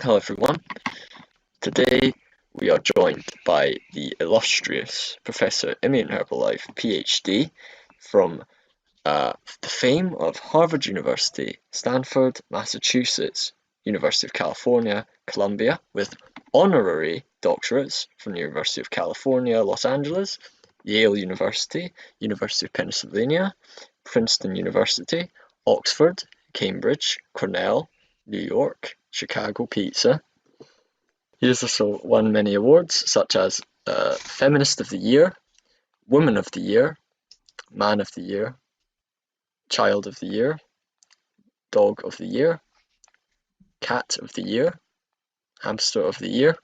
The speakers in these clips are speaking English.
Hello everyone. Today we are joined by the illustrious Professor Imien Herbalife, PhD, from the fame of Harvard University, Stanford, Massachusetts, University of California, Columbia, with honorary doctorates from the University of California, Los Angeles, Yale University, University of Pennsylvania, Princeton University, Oxford, Cambridge, Cornell, New York, Chicago Pizza. He has also won many awards such as Feminist of the Year, Woman of the Year, Man of the Year, Child of the Year, Dog of the Year, Cat of the Year, Hamster of the Year,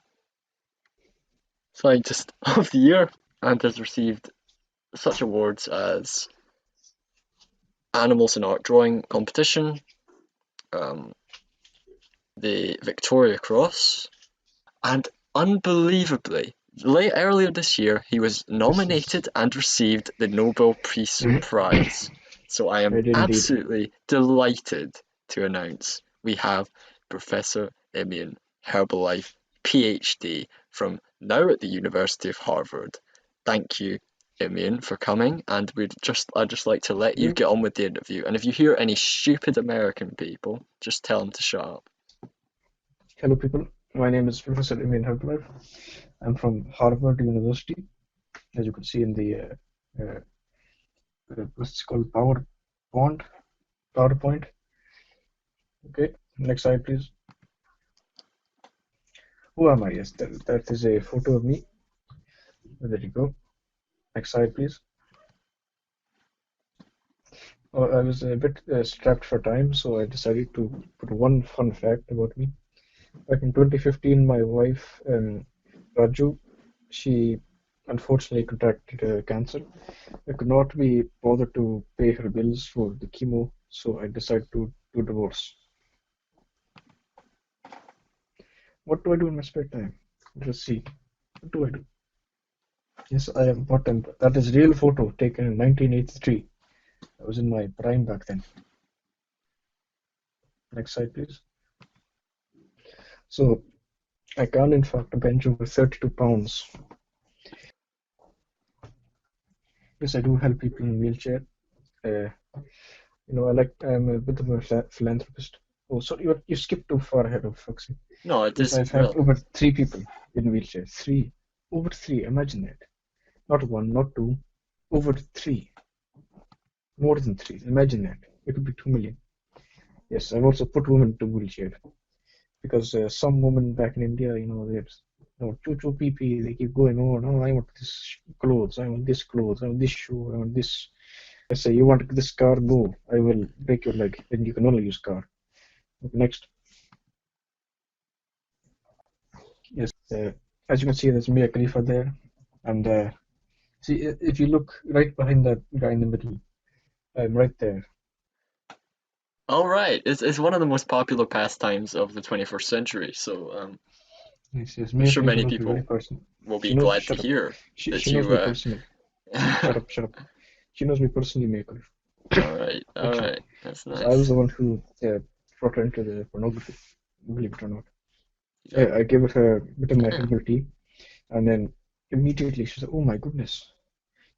Scientist of the Year, and has received such awards as Animals in Art Drawing Competition, the Victoria Cross, and unbelievably, earlier this year, he was nominated and received the Nobel Peace Prize. So I am I did indeed. absolutely delighted to announce we have Professor Imien Herbalife, PhD, from now at the University of Harvard. Thank you, Imien, for coming, and I'd just like to let you get on with the interview. And if you hear any stupid American people, just tell them to shut up. Hello, people. My name is Professor Imien Herbalife. I'm from Harvard University, as you can see in the what's it called PowerPoint. Okay, next slide, please. Who am I? Yes, that is a photo of me. There you go. Next slide, please. Oh, I was a bit strapped for time, so I decided to put one fun fact about me. Back in 2015, my wife, Raju, she unfortunately contracted cancer. I could not be bothered to pay her bills for the chemo, so I decided to do divorce. What do I do in my spare time? Let's see. What do I do? Yes, I am bottom. That is real photo taken in 1983. I was in my prime back then. Next slide, please. So I can in fact bench over 32 pounds. Yes, I do help people in wheelchair. I'm a bit of a philanthropist. Oh, sorry, you skipped too far ahead of Foxy. No, it Yes, is I've helped over 3 people in wheelchairs. 3. Over 3, imagine that. Not 1, not 2. Over 3. More than 3. Imagine that. It could be 2 million. Yes, I've also put women to wheelchair. Because some women back in India, they're choo-choo pee-pee, they keep going, oh, no, I want this clothes, I want this clothes, I want this shoe, I want this. I say, you want this car? Go. I will break your leg. Then you can only use car. Okay, next. Yes, as you can see, there's Mia Khalifa there. And see, if you look right behind that guy in the middle, I'm right there. all right. It's one of the most popular pastimes of the 21st century. So Yes, I'm Mia sure Khalifa many knows me very people personally. will be She knows. glad to Shut up. hear She that she knows you. me personally. Shut up, shut up. She knows me personally, Mia Khalifa. All right, all Actually, right. That's yes, I was nice. the one who brought her into the pornography, believe it or not. Yeah. I gave her a bit of my herbal tea, and then immediately she said, "Oh my goodness,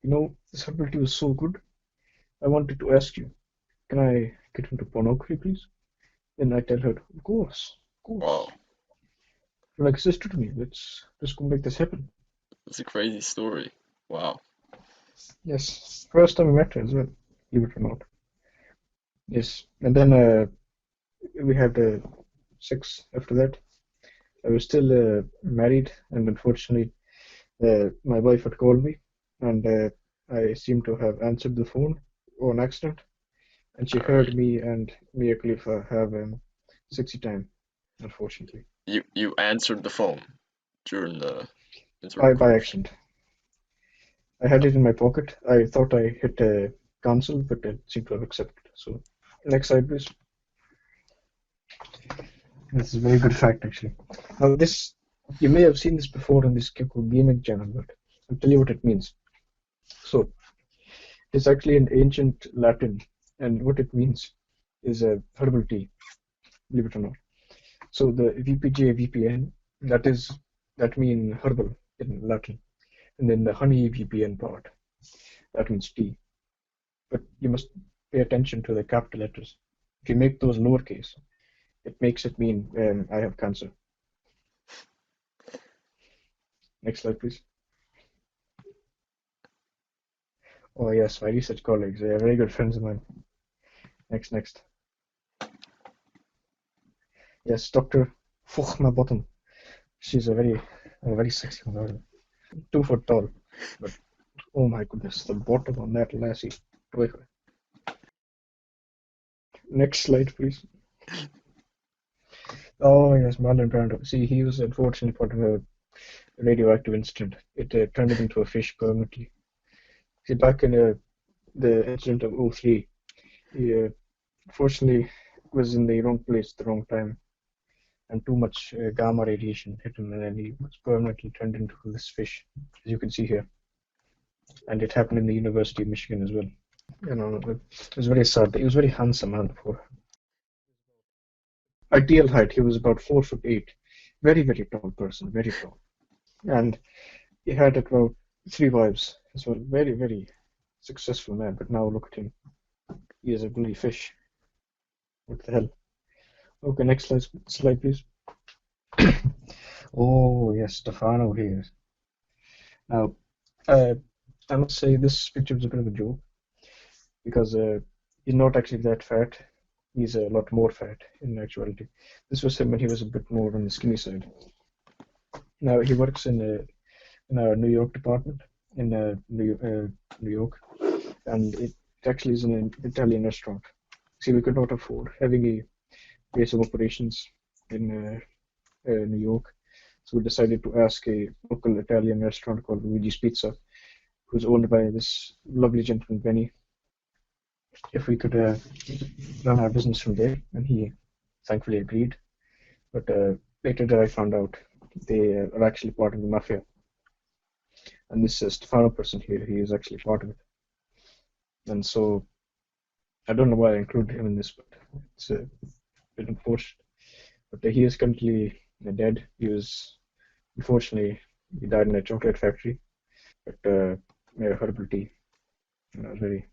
this herbal tea was so good. I wanted to ask you, can I get into pornography, please?" Then I tell her, of course. Wow, You're like a sister to me. Let's go make this happen. that's a crazy story. Wow. Yes, first time we met her as well, believe it or not. Yes, and then we had sex after that. I was still married, and unfortunately, my wife had called me, and I seemed to have answered the phone on accident, and she All heard right. me and Mia Khalifa have sexy time, unfortunately. You answered the phone during the By intercourse. accident. I had it in my pocket. I thought I hit cancel, but it seemed to have accepted. So, next slide, please. This is a very good fact, actually. Now, this you may have seen this before on this GECOgaming channel, but I'll tell you what it means. So, it's actually in ancient Latin, and what it means is a herbal tea, believe it or not. So the VPJ, VPN, that mean herbal in Latin. And then the honey VPN part, that means tea. But you must pay attention to the capital letters. If you make those lowercase, it makes it mean I have cancer. Next slide, please. Oh yes, my research colleagues, they are very good friends of mine. Next. Yes, Dr. Fuchma Bottom. She's a very sexy woman. 2 foot tall, but oh my goodness, the bottom on that lassie. Next slide, please. Oh yes, Marlon Brando. See, he was unfortunately part of a radioactive incident. It turned him into a fish permanently. See, back in the incident of '03, he unfortunately was in the wrong place at the wrong time, and too much gamma radiation hit him, and then he was permanently turned into this fish, as you can see here. And it happened in the University of Michigan as well. You know, it was very sad. He was very handsome man for ideal height. He was about 4'8", very tall person, very tall, and he had about 3 wives as well. Very successful man. But now look at him. He is a bloody fish. What the hell? Okay, next slide please. Oh yes, Stefano here. Now, I must say this picture was a bit of a joke because he's not actually that fat. He's a lot more fat in actuality. This was him when he was a bit more on the skinny side. Now he works in our New York department in New York, and it actually is in an Italian restaurant. See, we could not afford having a base of operations in New York, so we decided to ask a local Italian restaurant called Luigi's Pizza, who's owned by this lovely gentleman Benny, if we could run our business from there, and he thankfully agreed. But later I found out they are actually part of the mafia, and this Stefano person here, he is actually part of it. And so I don't know why I included him in this, but it's a bit unfortunate. But he is currently dead. Unfortunately, he died in a chocolate factory, but made a herbal tea. It was very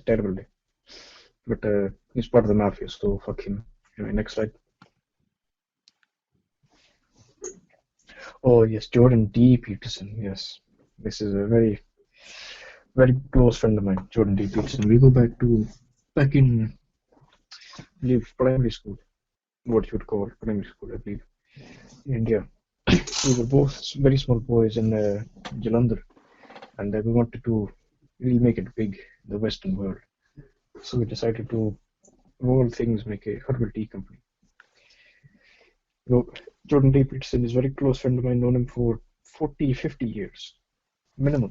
terrible day. But he's part of the mafia, so fuck him. Anyway, next slide. Oh yes, Jordan D. Peterson. Yes, this is a very close friend of mine, Jordan D. Peterson. We go back in, I believe, primary school, what you would call primary school, I believe, in India. We were both very small boys in Jalandhar, and we wanted to really make it big in the Western world. So we decided to, of all things, make a herbal tea company. You know, Jordan D. Peterson is a very close friend of mine, known him for 40, 50 years minimum.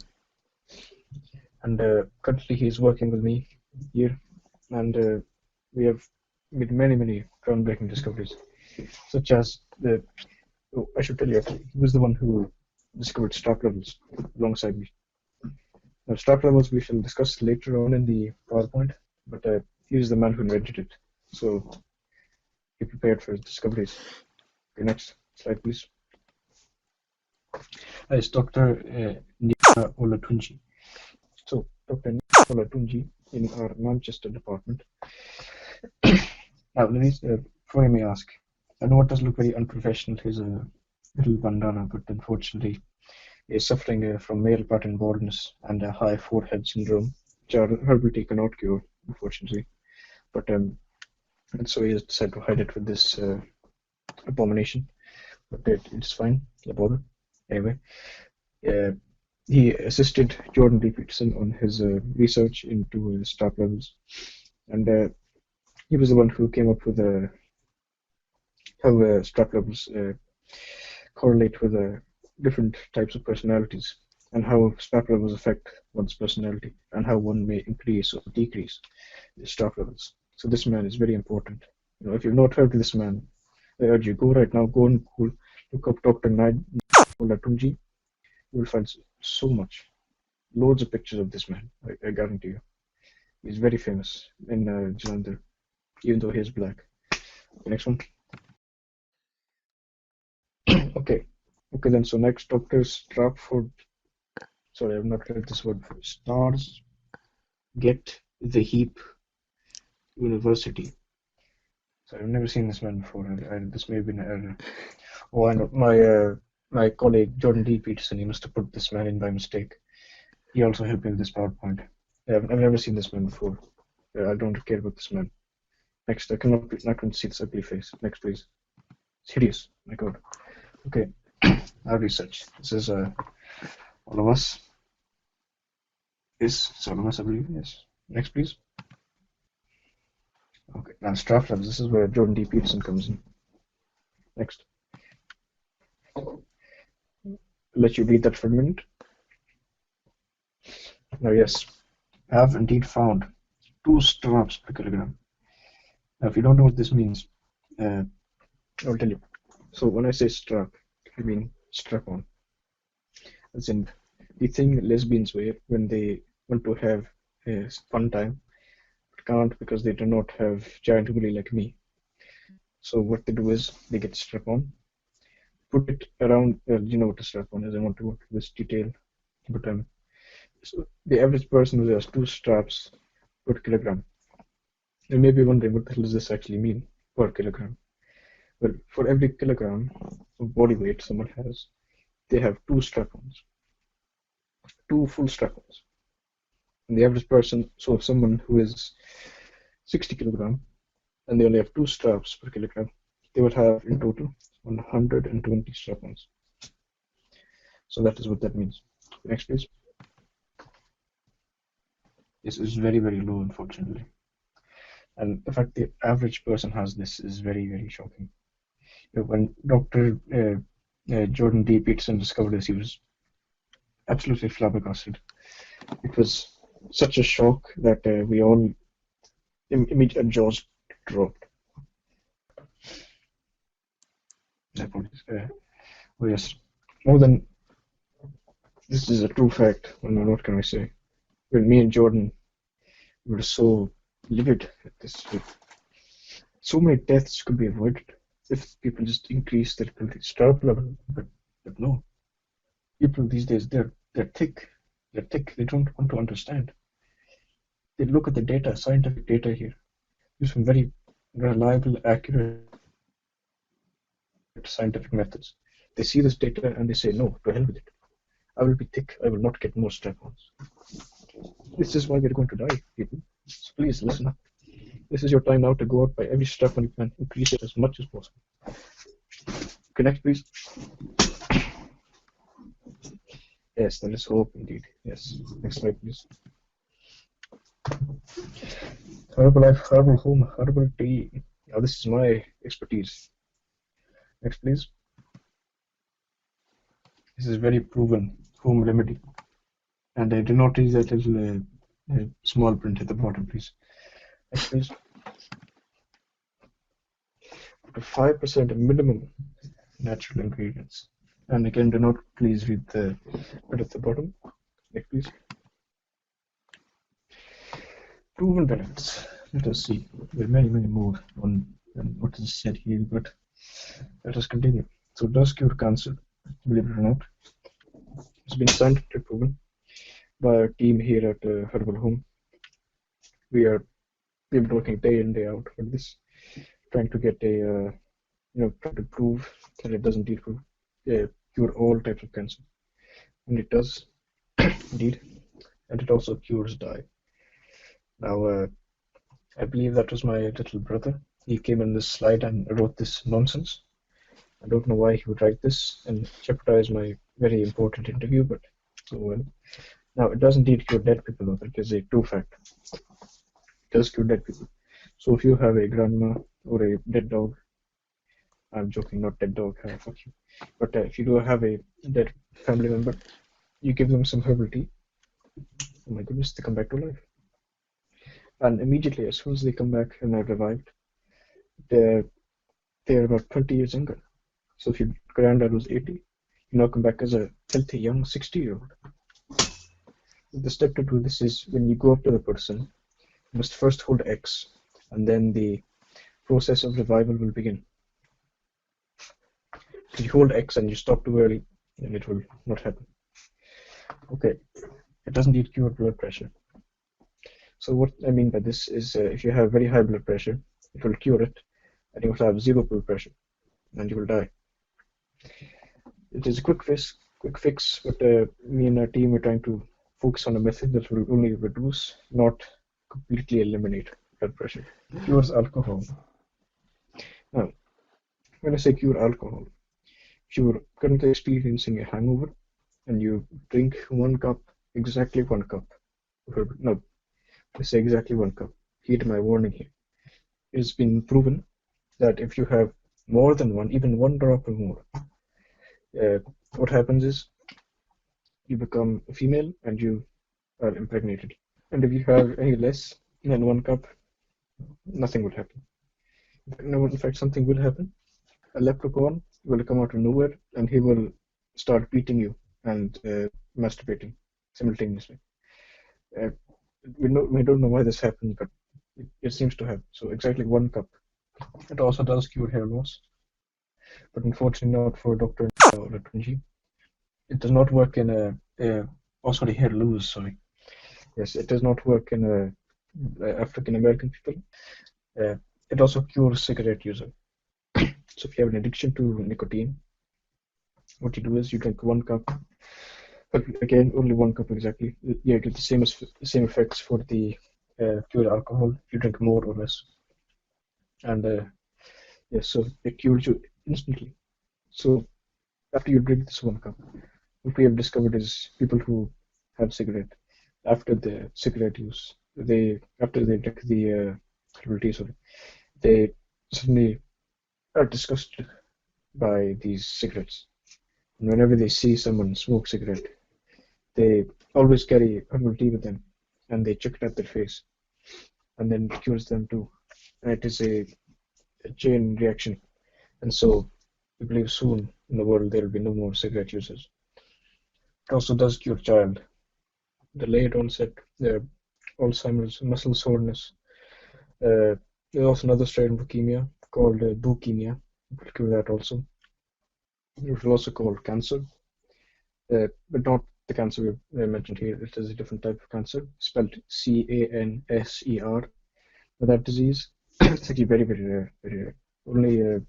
And currently he's working with me here, and we have made many groundbreaking discoveries, such as I should tell you, actually, he was the one who discovered stock levels alongside me. Now, stock levels we shall discuss later on in the PowerPoint, but he was the man who invented it. So be prepared for his discoveries. Okay, next slide, please. It's Dr. Nika Olatunji. So, Dr. Nika Olatunji in our Manchester department. Now, before you may ask, I know it does look very unprofessional. He's a little bandana, but unfortunately, is suffering from male pattern baldness and a high forehead syndrome, which our herbal tea cannot cure, unfortunately. But and so he has decided to hide it with this abomination. But it's fine, no bother. Anyway, he assisted Jordan D. Peterson on his research into stock levels, and he was the one who came up with how stock levels correlate with different types of personalities, and how stock levels affect one's personality, and how one may increase or decrease the stock levels. So this man is very important. You know, if you've not heard of this man, I urge you, go right now, go and look up Dr. Nikola Tunji. You will find so much, loads of pictures of this man. I guarantee you. He's very famous in Jalandhar, even though he is black. Okay, next one. Okay. Okay then. So next, Dr. Stratford. Sorry, I've not read this word before. Stars get the heap University. So I've never seen this man before. This may have been an error. Oh, I know. My colleague Jordan D. Peterson. He must have put this man in by mistake. He also helped me with this PowerPoint. I've never seen this man before. I don't care about this man. Next, I not going to see this ugly face. Next, please. It's hideous. My God. Okay. Our research. This is all of us. It's all of us, I believe. Yes. Next, please. Okay. Now, Straff Labs. This is where Jordan D. Peterson comes in. Next. I'll let you read that for a minute. Now, yes. I have indeed found 2 straps per kilogram. Now, if you don't know what this means, I'll tell you. So when I say strap, I mean strap on. As in the thing lesbians wear when they want to have a fun time, but can't because they do not have giant willy like me. So what they do is they get strap on, put it around. You know what a strap on is. I want to go into this detail, but so the average person who has 2 straps per kilogram. You may be wondering what the hell does this actually mean per kilogram? Well, for every kilogram of body weight someone has, they have 2 strap-ons, 2 full strap-ons. And the average person, so if someone who is 60 kilogram and they only have 2 straps per kilogram, they will have in total 120 strap-ons. So that is what that means. Next, please. This is very, very low, unfortunately. And the fact the average person has this is very, very shocking. When Dr. Jordan D. Peterson discovered this, he was absolutely flabbergasted. It was such a shock that we all immediately jaws dropped. Oh yes, more than this is a true fact. What can I say? When me and Jordan were so livid at this, so many deaths could be avoided if people just increase their strap level. But no, people these days they're thick. They're thick. They don't want to understand. They look at the data, scientific data here. Use some very reliable, accurate scientific methods. They see this data and they say, no, to hell with it. I will be thick. I will not get more strap-ons. This is why we're going to die, people. So please listen up. This is your time now to go out by every strap-on you can. Increase it as much as possible. Okay, next, please. Yes, there is hope indeed. Yes. Next slide, please. Herbalife, Herbal Home, Herbal Tea. Now this is my expertise. Next, please. This is very proven home remedy. And I do not read that little small print at the bottom, please. Next, please. Up to 5% minimum natural ingredients. And again, do not please read the bit at the bottom. Next, please. Proven benefits. Let us see. There are many, many more on what is said here, but let us continue. So it does cure cancer, believe it or not. It's been scientifically proven by our team here at Herbal Home. We've been working day in, day out for this, trying to get trying to prove that it does indeed cure all types of cancer. And it does, indeed. And it also cures dye. Now, I believe that was my little brother. He came in this slide and wrote this nonsense. I don't know why he would write this and jeopardize my very important interview, but oh well. Now, it does indeed cure dead people, though. That is a true fact. It does cure dead people. So if you have a grandma or a dead dog, I'm joking, not dead dog, fuck you. But if you do have a dead family member, you give them some herbal tea. Oh my goodness, they come back to life. And immediately, as soon as they come back and are revived, they're about 20 years younger. So if your granddad was 80, you now come back as a healthy young 60-year-old. The step to do this is when you go up to the person, you must first hold X, and then the process of revival will begin. If you hold X and you stop too early, then it will not happen. Okay, it doesn't need cure blood pressure. So what I mean by this is if you have very high blood pressure, it will cure it, and you will have zero blood pressure, and you will die. It is a quick fix, but me and our team are trying to focus on a method that will only reduce, not completely eliminate blood pressure. Cures alcohol. Now, when I say cure alcohol, if you're currently experiencing a hangover and you drink 1 cup, exactly 1 cup, no, I say exactly 1 cup. Heed my warning here. It has been proven that if you have more than one, even 1 drop or more, what happens is you become a female and you are impregnated. And if you have any less than 1 cup, nothing will happen. No, in fact, something will happen. A leprechaun will come out of nowhere and he will start beating you and masturbating simultaneously. Uh, we don't know why this happens, but it seems to happen. So exactly 1 cup. It also does cure hair loss, but unfortunately not for Dr. or Tunji. It does not work in sorry, hair loss, sorry. Yes, it does not work in African American people. It also cures cigarette user. So if you have an addiction to nicotine, what you do is you drink 1 cup. But again, only 1 cup exactly. You get the same effects for the pure alcohol. If you drink more or less, and yes, so it cures you instantly. So after you drink this 1 cup, what we have discovered is people who have cigarette after the cigarette use, after they drink the herbal tea, sorry, they suddenly are disgusted by these cigarettes. And whenever they see someone smoke cigarette, they always carry herbal tea with them, and they chuck it at their face, and then it cures them too. And it is a chain reaction, and so we believe soon in the world there will be no more cigarette users. It also does cure child. Delayed onset, Alzheimer's, muscle soreness. There's also another strain of leukemia called leukemia. It will cure that also. It will also call cancer, but not the cancer we mentioned here. It is a different type of cancer, spelled CANSER. But that disease, it's actually very, very rare, very rare. Only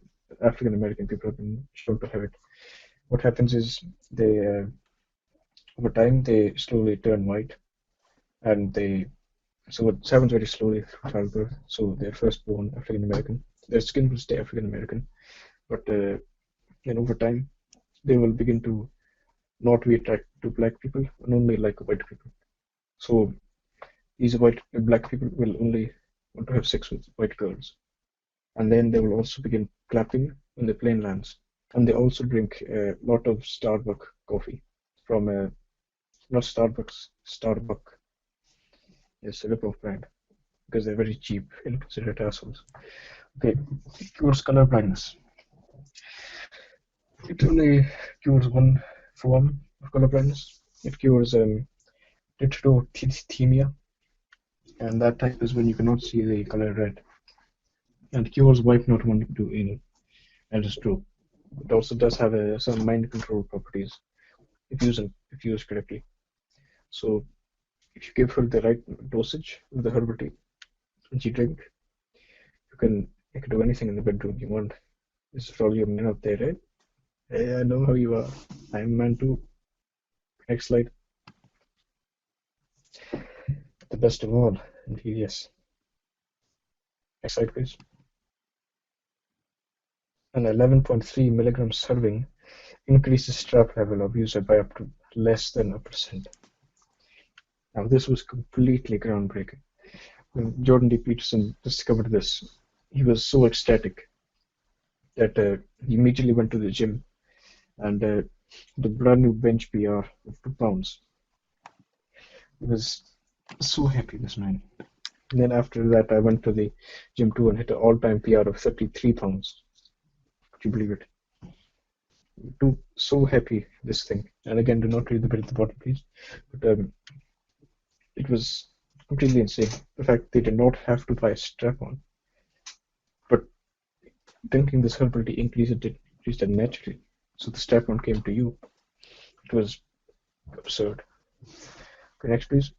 African American people have been shown to have it. What happens is over time, they slowly turn white, and so it happens very slowly through childbirth. So they're first born African American. Their skin will stay African American, but then over time, they will begin to not be attracted to black people and only like white people. So these black people will only want to have sex with white girls, and then they will also begin clapping when the plane lands. And they also drink a lot of Starbucks coffee from not Starbucks, Starbucks. It's a rip-off brand because they're very cheap, inconsiderate assholes. Okay, cures color blindness. It only cures one form of color blindness. It cures heterothymia, and that type is when you cannot see the color red. And cures wipe not wanting to anal, and it's true. It also does have some mind control properties if used correctly. So if you give her the right dosage of the herbal tea and she drink, you can do anything in the bedroom you want. This is all your men out there, right? Hey, I know how you are. I'm man too. Next slide. The best of all, indeed, yes. Next slide, please. An 11.3 milligram serving increases stress level of user by up to less than 1%. Now, this was completely groundbreaking. When Jordan D. Peterson discovered this, he was so ecstatic that he immediately went to the gym and the brand new bench PR of 2 pounds. He was so happy, this man. And then after that, I went to the gym too and hit an all-time PR of 33 pounds. Could you believe it? So happy, this thing. And again, do not read the bit at the bottom, please. But it was completely insane. In fact, they did not have to buy a strap-on. But drinking this herbal tea increased it naturally. so the strap on came to you. It was absurd. Okay, next, please.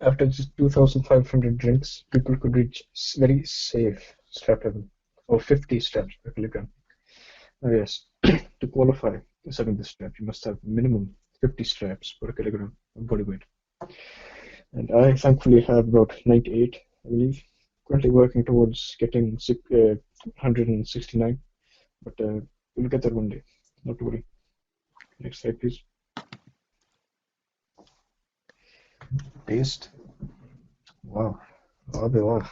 After just 2,500 drinks, people could reach very safe strap level of 50 straps per kilogram. Now, yes, to qualify serving this strap, you must have minimum 50 straps per kilogram of body weight. And I thankfully have about 98, I believe. Currently working towards getting 169, but we'll get there one day. Not to worry. Next slide, please. Taste. Wow. Wow.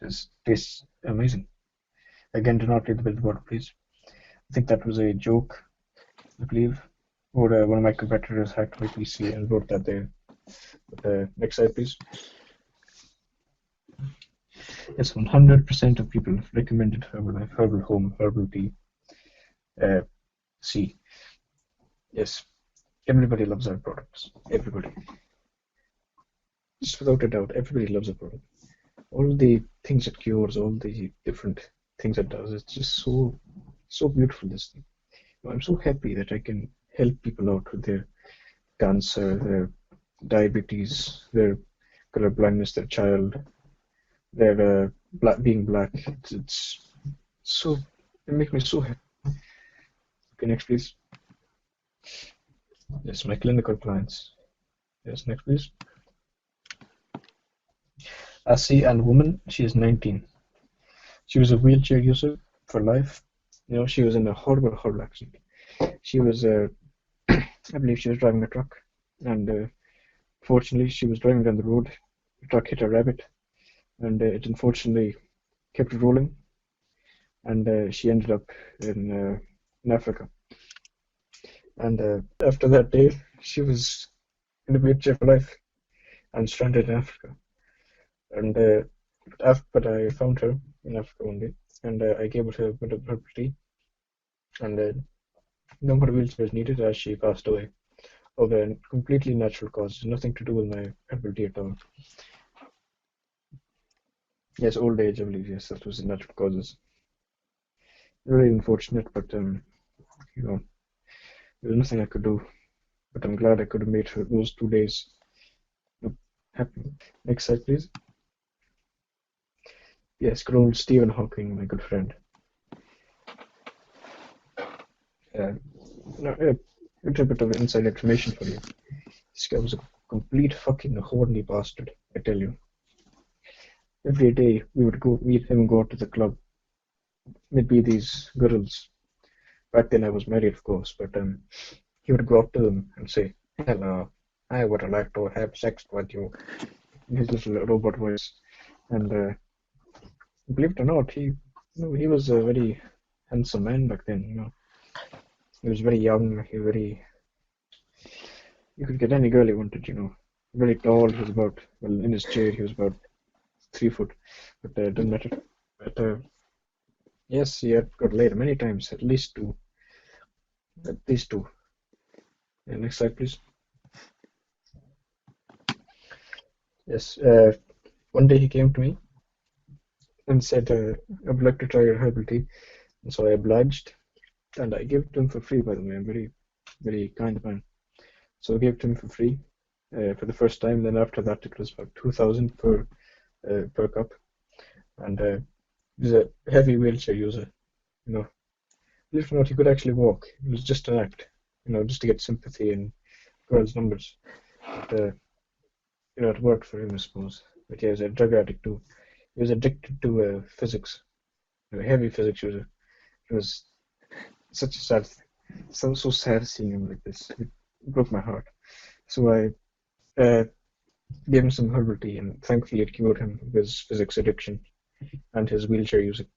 This tastes amazing. Again, do not read the billboard, please. I think that was a joke, I believe. Or one of my competitors hacked my PC and wrote that there. But next slide, please. Yes, 100% of people recommended Herbalife, Herbal Home, Herbal Tea. C. Yes, everybody loves our products. Everybody. Just without a doubt, everybody loves our product. All the things it cures, all the different things it does, it's just so beautiful, this thing. I'm so happy that I can help people out with their cancer, their diabetes, their color blindness, their child, their being black. It's so, it makes me so happy. Okay, next, please. Yes, my clinical clients. Yes, next, please. Assi and woman, she is 19. She was a wheelchair user for life. She was in a horrible accident. She was, I believe she was driving a truck, and fortunately she was driving down the road. The truck hit a rabbit, and it unfortunately kept rolling, and she ended up in Africa. And after that day, she was in a wheelchair for life and stranded in Africa. But I found her in Africa one day, and I gave her a bit of herbal tea, and no more wheelchairs needed as she passed away of a completely natural cause, nothing to do with my herbal tea at all. Yes, old age, I believe. Yes, that was the natural causes. Very unfortunate, but there was nothing I could do. But I'm glad I could have made her those 2 days happy. Next slide, please. Yes, good old Stephen Hawking, my good friend. A little bit of inside information for you. This guy was a complete fucking horny bastard, I tell you. Every day we would go meet him and go out to the club. Maybe these girls. Back then I was married, of course, but he would go up to them and say, "Hello, I would like to have sex with you," in his little robot voice. And believe it or not, he was a very handsome man back then. He was very young. You could get any girl he wanted. Very tall. He was in his chair he was about 3 foot, but it doesn't matter. But yes, he had got laid many times, at least two. At least two. Yeah, next slide, please. Yes, one day he came to me and said, "I would like to try your herbal tea," and so I obliged, and I gave it to him for free. By the way, I'm very, very kind man. So I gave it to him for free for the first time. Then after that, it was about 2,000 per cup, and he was a heavy wheelchair user. Believe it or not, he could actually walk. It was just an act, just to get sympathy and girls' numbers. But it worked for him, I suppose. But yeah, he was a drug addict too. He was addicted to physics, a heavy physics user. It was such a sad thing. So sad seeing him like this. It broke my heart. So I gave him some herbal tea, and thankfully it cured him of his physics addiction and his wheelchair using.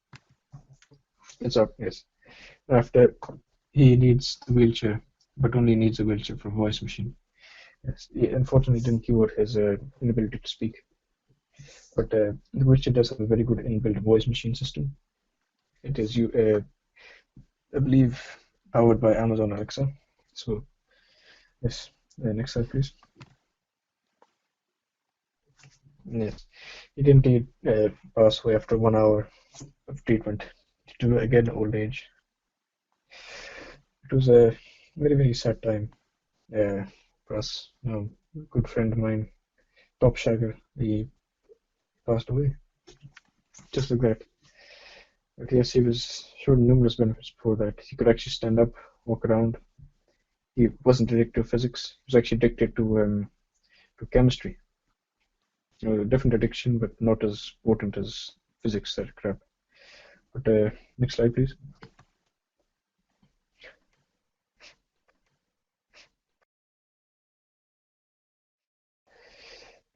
It's up, yes. After he needs the wheelchair, but only needs a wheelchair for a voice machine. Yes, he unfortunately didn't cure his inability to speak. But the wheelchair does have a very good inbuilt voice machine system. It is, I believe, powered by Amazon Alexa. So, yes. Next slide, please. Yes. He didn't pass away after 1 hour of treatment. to again old age. It was a very, very sad time for us. A good friend of mine, top shagger, he passed away just like that. But yes, he was shown numerous benefits before that. He could actually stand up, walk around. He wasn't addicted to physics. He was actually addicted to chemistry. A different addiction, but not as potent as physics, that crap. But next slide, please.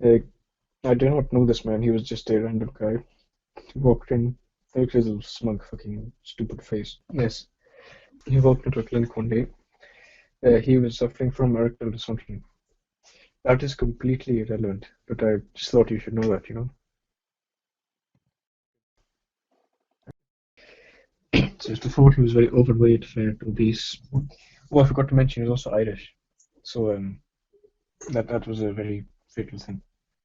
I did not know this man. He was just a random guy. He walked in, he looked at his little smug, fucking stupid face. Yes, he walked into a clinic one day. He was suffering from erectile dysfunction. That is completely irrelevant, but I just thought you should know that, So just before, he was very overweight, fat, obese. Oh, I forgot to mention he was also Irish. So that was a very fatal thing.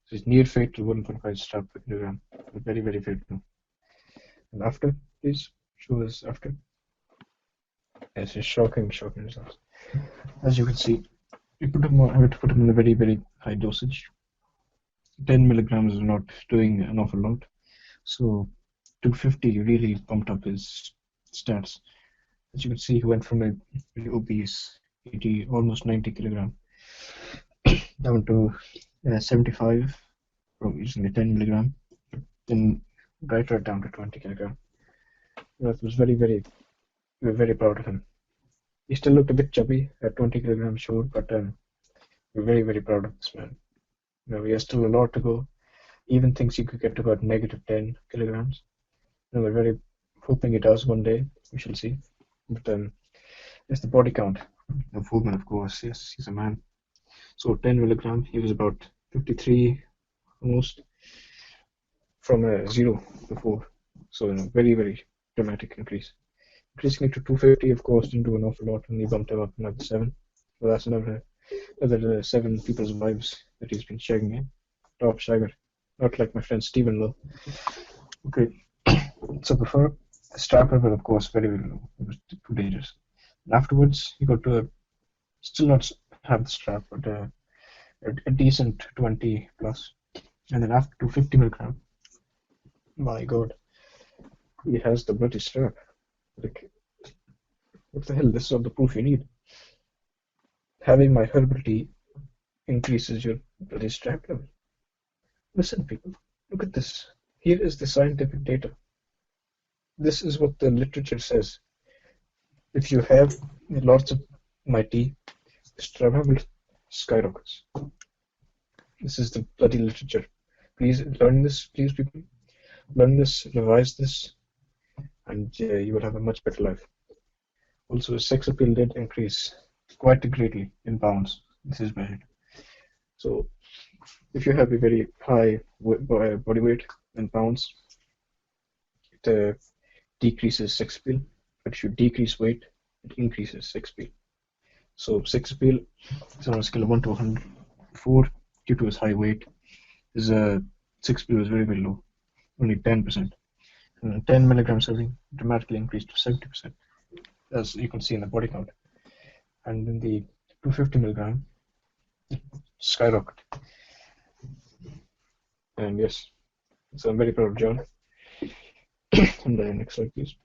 So it's near fatal, 1.5 strap per kilogram. Very, very fatal. And after, please show us after. It's just shocking results. As you can see, I had to put him in a very, very high dosage. 10 milligrams is not doing an awful lot. So 250 really pumped up his stats. As you can see, he went from a very obese 80, almost 90 kilogram down to 75 from using the 10 milligram, then right down to 20 kilogram. That was we were very proud of him. He still looked a bit chubby at 20 kilograms short, but we're very, very proud of this man. We have still a lot to go. Even thinks he could get to about negative 10 kilograms. We're very hoping he does one day. We shall see. But it's the body count. The Foreman, of course, yes, he's a man. So 10 milligram, he was about 53 almost from a 0 before. So very, very dramatic increase. Increasing it to 250, of course, didn't do an awful lot, and he bumped him up another 7. So that's another 7 people's wives that he's been shagging in. Top shagger. Not like my friend Stephen, though. Okay, so before the strap level, of course, very, very low. It was too dangerous. And afterwards, he got to still not have the strap, but a decent 20 plus. And then after 250 milligram, my god, he has the bloody strap. Like, what the hell? This is all the proof you need. Having my herbal tea increases your bloody strap level. Listen, people, look at this. Here is the scientific data. This is what the literature says. If you have lots of my tea, the strap level skyrockets. This is the bloody literature. Please learn this, please, people. Learn this, revise this, and you will have a much better life. Also, sex appeal did increase quite greatly in pounds. This is bad. So, if you have a very high body weight in pounds, it decreases sex appeal. But if you decrease weight, it increases sex appeal. So, sex appeal is on a scale of 1 to 100. Before, due to his high weight, his sex appeal was very, very low, only 10%. And 10 milligrams serving dramatically increased to 70%, as you can see in the body count. And in the 250 milligram, it skyrocketed. And yes, so I'm very proud of John. And the next slide, please.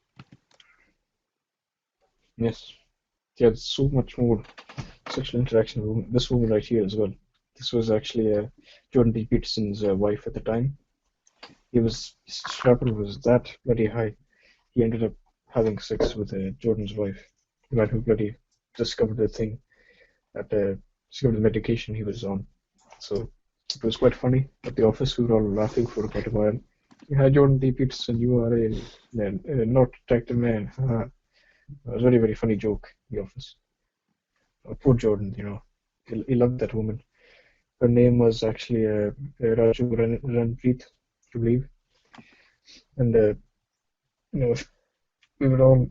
Yes, he had so much more sexual interaction with this woman right here as well. This was actually Jordan B. Peterson's wife at the time. His strap was that bloody high. He ended up having sex with Jordan's wife, the man who bloody discovered the thing, discovered the medication he was on. So it was quite funny. At the office, we were all laughing for quite a while. Yeah, Jordan D. Peterson, you are a not attractive man. It was a very, very funny joke in the office. Poor Jordan, he loved that woman. Her name was actually Raju Ranpreet, I believe. And, we were all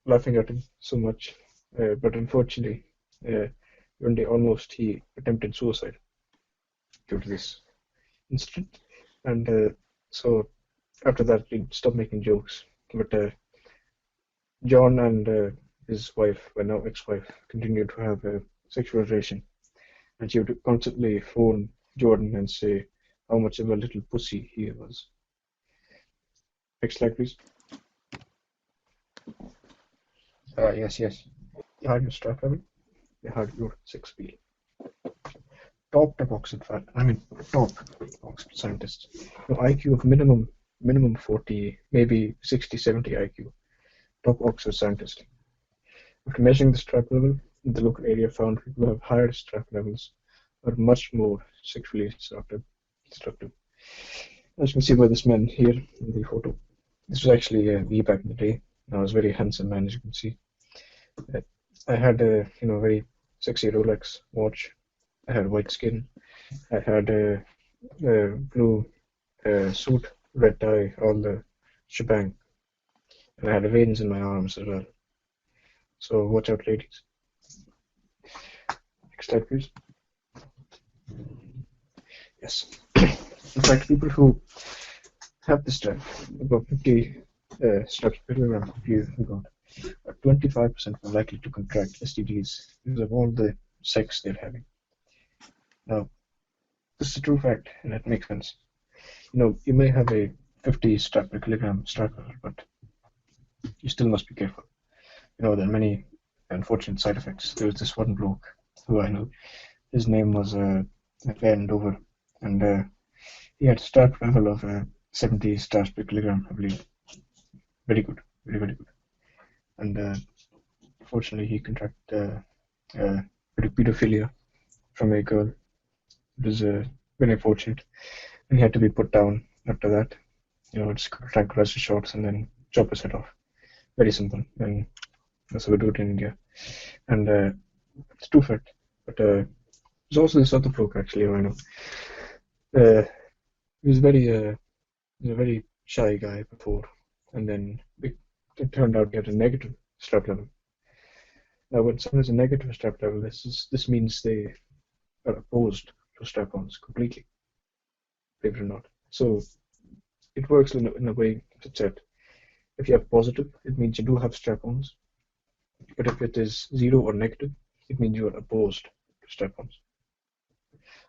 laughing at him so much. But unfortunately, one day almost he attempted suicide due to this incident. And so after that, we stopped making jokes. But John and his wife, well now ex-wife, continued to have a sexual relation, and she would constantly phone Jordan and say how much of a little pussy he was. Next slide, please. Yes, yes. You had your strap level, you had your sex appeal. Top Oxford fan, I mean top Oxford scientists. No, IQ of minimum 40, maybe 60, 70 IQ. Top Oxford scientist. After measuring the strap level, the local area found people who have higher strap levels are much more sexually destructive. As you can see by this man here in the photo, this was actually me back in the day. I was a very handsome man, as you can see. I had a very sexy Rolex watch. I had white skin. I had a blue suit, red tie, all the shebang, and I had veins in my arms as well. So watch out, ladies. Next slide, please. Yes. In fact, people who have this strap, about 50 straps per kilogram you got, are 25% more likely to contract STDs because of all the sex they're having. Now, this is a true fact, and it makes sense. You may have a 50 strap per kilogram strap level, but you still must be careful. There are many unfortunate side effects. There was this one bloke who I know. His name was Ben Dover, and he had a strap level of 70 straps per kilogram, I believe. Very good, very, very good. And unfortunately, he contracted pedophilia from a girl. It was very unfortunate, and he had to be put down after that. Just tranquilize his shots and then chop his head off. Very simple, and that's how we do it in India. And it's too fat. But there's also this other bloke actually who I know. He was a very shy guy before, and then it turned out he had a negative strap level. Now, when someone has a negative strap level, this means they are opposed to strap-ons completely, believe it or not. So it works in a way that if you have positive, it means you do have strap-ons. But if it is 0 or negative, it means you are opposed to strap-ons.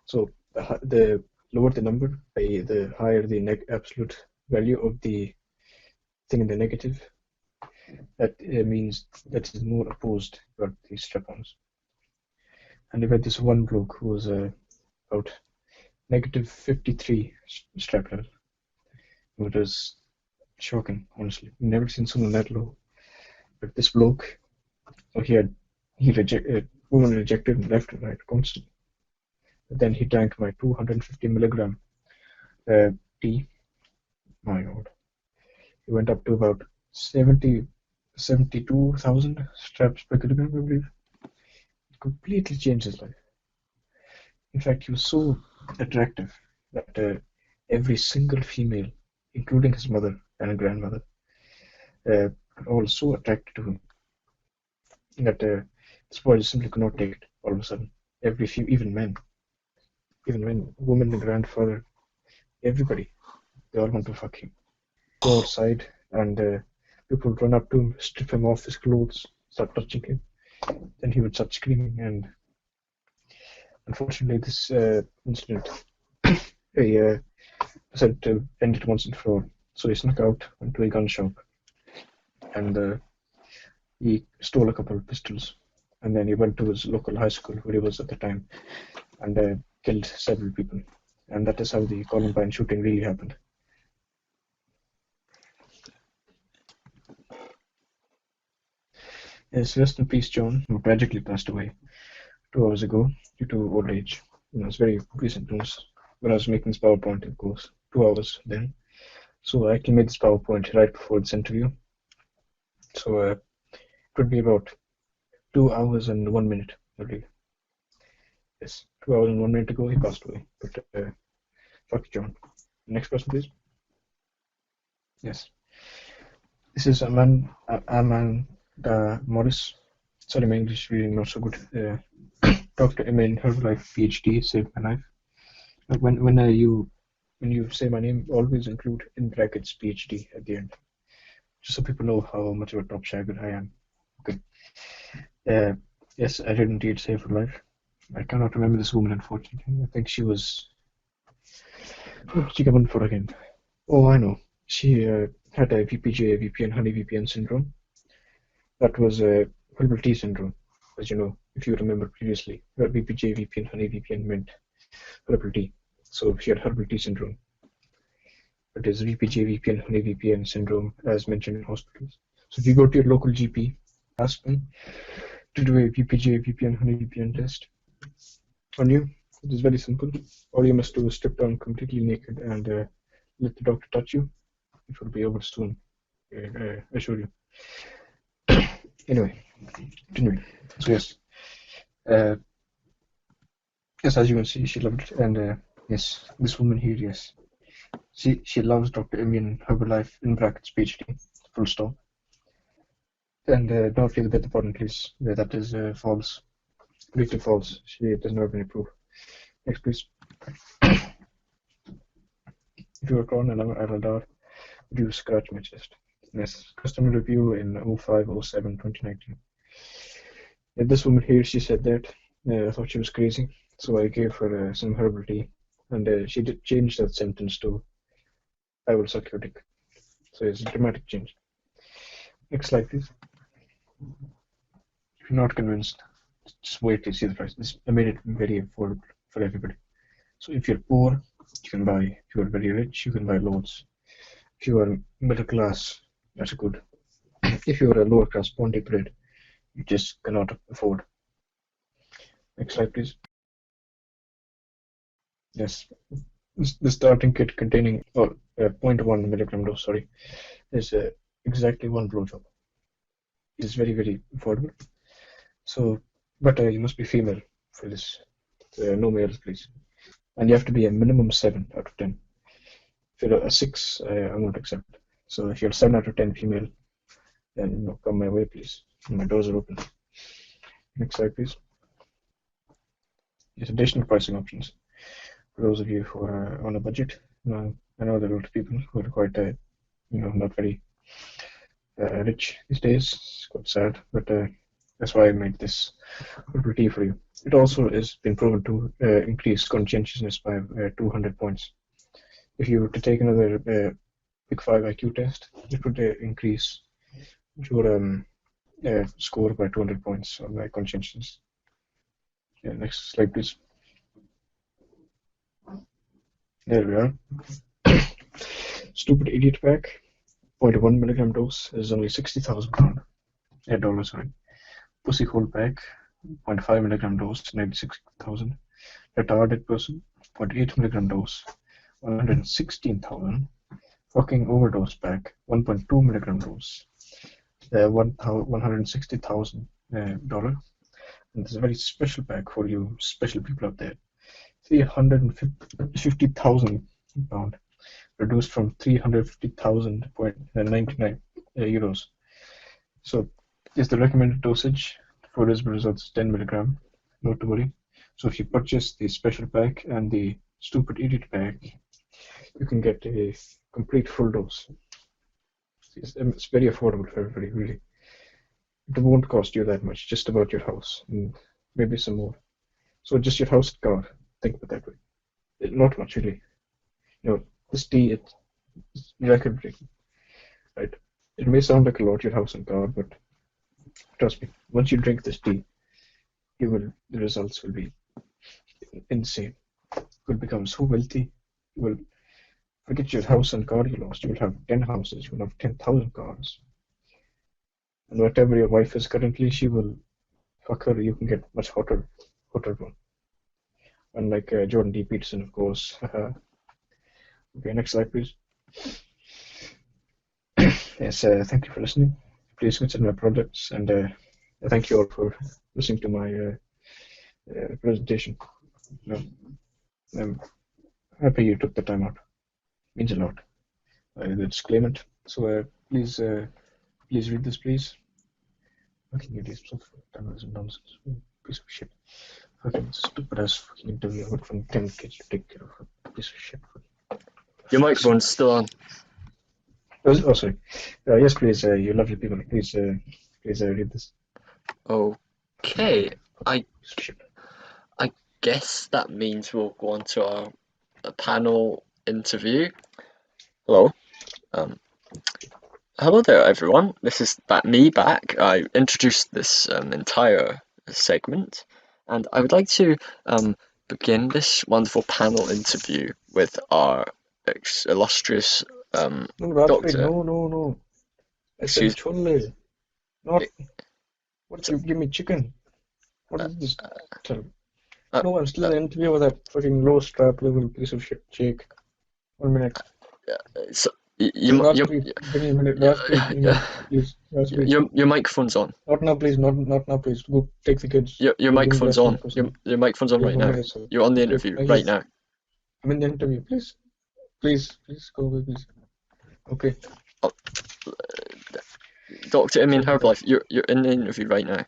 So the lower the number, the higher the absolute value of the thing in the negative, that means that is more opposed to these strap-ons. And we had this one bloke who was about negative 53 strap level. It was shocking, honestly. I've never seen someone that low. But this bloke, women rejected him left and right constantly. But then he drank my 250 milligram tea. My God. He went up to about 72,000 straps per kilogram, I believe. It completely changed his life. In fact, he was so attractive that every single female, including his mother and grandmother, were all so attracted to him that this boy just simply could not take it all of a sudden. Even men, women, and grandfather, everybody, they all want to fuck him. Go outside and people would run up to him, strip him off his clothes, start touching him. Then he would start screaming, and unfortunately this incident he decided to end it once and for all. So he snuck out into a gun shop and he stole a couple of pistols, and then he went to his local high school where he was at the time and killed several people. And that is how the Columbine shooting really happened. Yes, rest in peace, John, who tragically passed away 2 hours ago due to old age. It's very recent news. When I was making this PowerPoint, of course, 2 hours then. So I actually made this PowerPoint right before this interview. So it would be about 2 hours and 1 minute, I believe. Yes, 2 hours and 1 minute ago he passed away. But fuck John. Next person, please. Yes. This is Amanda Morris. Sorry, my English reading not so good. Dr. Imien, Herbalife, PhD, saved my life. When you say my name, always include in brackets PhD at the end. just so people know how much of a top shagger I am. Okay. Yes, I did indeed save her life. I cannot remember this woman, unfortunately. I think she was. What did she come in for again? Oh, I know. She had a VPJ, VPN, honey VPN syndrome. That was a Herbal T syndrome, as you know, if you remember previously. VPJ, VPN, honey VPN meant Herbal T. So she had Herbal T syndrome. It is VPJ, VPN, honey VPN syndrome, as mentioned in hospitals. So if you go to your local GP, ask them to do a VPJ, VPN, honey VPN test on you. It is very simple. All you must do is strip down completely naked and let the doctor touch you. It will be over soon. I assure you. Anyway, continuing. So yes, uh, yes, as you can see, she loved it, and yes, this woman here, yes, she loves Dr. Imien Herbalife in brackets PhD, full stop. And don't feel the bit button, please. That is false, completely false. She does not have any proof. Next, please. If you were drawn and I will would you scratch my chest? Yes, customer review in 05/07/2019. 2019. This woman here, she said that. I thought she was crazy, so I gave her some herbal tea, and she did change that sentence to "I will suck your dick." So it's a dramatic change. Next slide, please. If you're not convinced, just wait to see the price. I made it very affordable for everybody. So if you're poor, you can buy. If you're very rich, you can buy loads. If you are middle class, that's good. If you are a lower class Pontic bread, you just cannot afford. Next slide, please. Yes, the starting kit containing 0.1 milligram dose, sorry, is exactly one blowjob. It's very, very affordable. So, but you must be female for this. No males, please. And you have to be a minimum 7 out of 10. If you're a 6, I won't accept. So if you're 7 out of 10 female, then come my way, please. My doors are open. Next slide, please. There's additional pricing options for those of you who are on a budget. I know there are a lot of people who are quite, not very rich these days. It's quite sad, but that's why I made this herbal tea for you. It also has been proven to increase conscientiousness by 200 points. If you were to take another Big 5 IQ test, it would increase your score by 200 points on my conscientiousness. Yeah, next slide, please. There we are. Stupid Idiot Pack, 0.1 milligram dose is only £60,000. Dollars, sorry. Pussy Hole Pack, 0.5 milligram dose, 96,000. Retarded Person, 0.8 milligram dose, 116,000. Fucking Overdose Pack, 1.2 milligram dose, $160,000. And there's a very special pack for you special people out there. £350,000, reduced from 350,000.99 euros. So, is the recommended dosage for visible results 10 milligram? Not to worry. So, if you purchase the special pack and the Stupid Idiot Pack, you can get a complete full dose. It's very affordable for everybody, really. It won't cost you that much, just about your house, and maybe some more. So, just your house and car. Think of it that way. Not much, really. This tea, it's record breaking, right? It may sound like a lot, your house and car, but trust me, once you drink this tea, the results will be insane. You will become so wealthy, you will forget your house and car you lost. You will have 10 houses, you will have 10,000 cars. And whatever your wife is currently, she will fuck her, you can get much hotter one. Unlike Jordan D. Peterson, of course. Okay, next slide, please. Yes, thank you for listening. Please consider my products, and thank you all for listening to my presentation. I'm happy you took the time out. It means a lot. The disclaimer. So please read this, please. Fucking idiots, nonsense. Piece of shit. Fucking stupid ass fucking interview. I got from 10 kids to take care of a piece of shit. Your microphone's still on. Oh, sorry. Yes, please, you lovely people, please read this. Okay, I Shit. I guess that means we'll go on to our panel interview. Hello. Um, Hello there, everyone. This is me back. I introduced this entire segment, and I would like to begin this wonderful panel interview with our illustrious No, Rajpreet, doctor. no. I said Excuse chole, not me. what you give me chicken. What Uh, is this? Tell- uh, No, I'm still uh, in the interview with that fucking low strap level piece of shit, Jake. 1 minute. so, you, you, Rajpreet, give me a minute. Rajpreet, give me, please. Rajpreet. your microphone's on. Not now, please. Not now, please. Go take the kids. Your Go bring microphone's on. breakfast or something. Your microphone's on Give right me a now. minute, sir. You're on the Okay, interview right please. now. I'm in the interview. Please, go away, please. Okay. Oh, Dr. Imien Sorry about that. Herbalife, you're in the interview right now.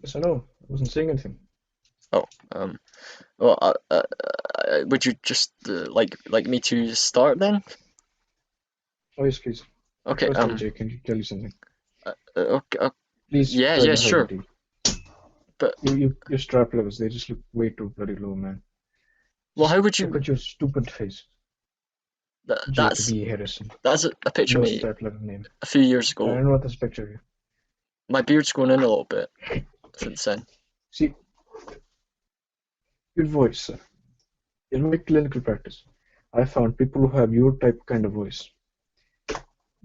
Yes, I know. I wasn't saying anything. Oh, well, would you just like me to start then? Oh, yes, please. Okay. First of all, Jake, can you tell you something? Okay. Please Yeah. try Yeah. my herbal Sure. tea. But Your strap levels, they just look way too bloody low, man. well, Just how would look you? at your stupid face. Jake That's B. Harrison. a picture of Low me strap level name. a few years I ago. don't know what this picture of you. My beard's grown in a little bit since then. See, your voice, sir. In my clinical practice, I found people who have your type kind of voice,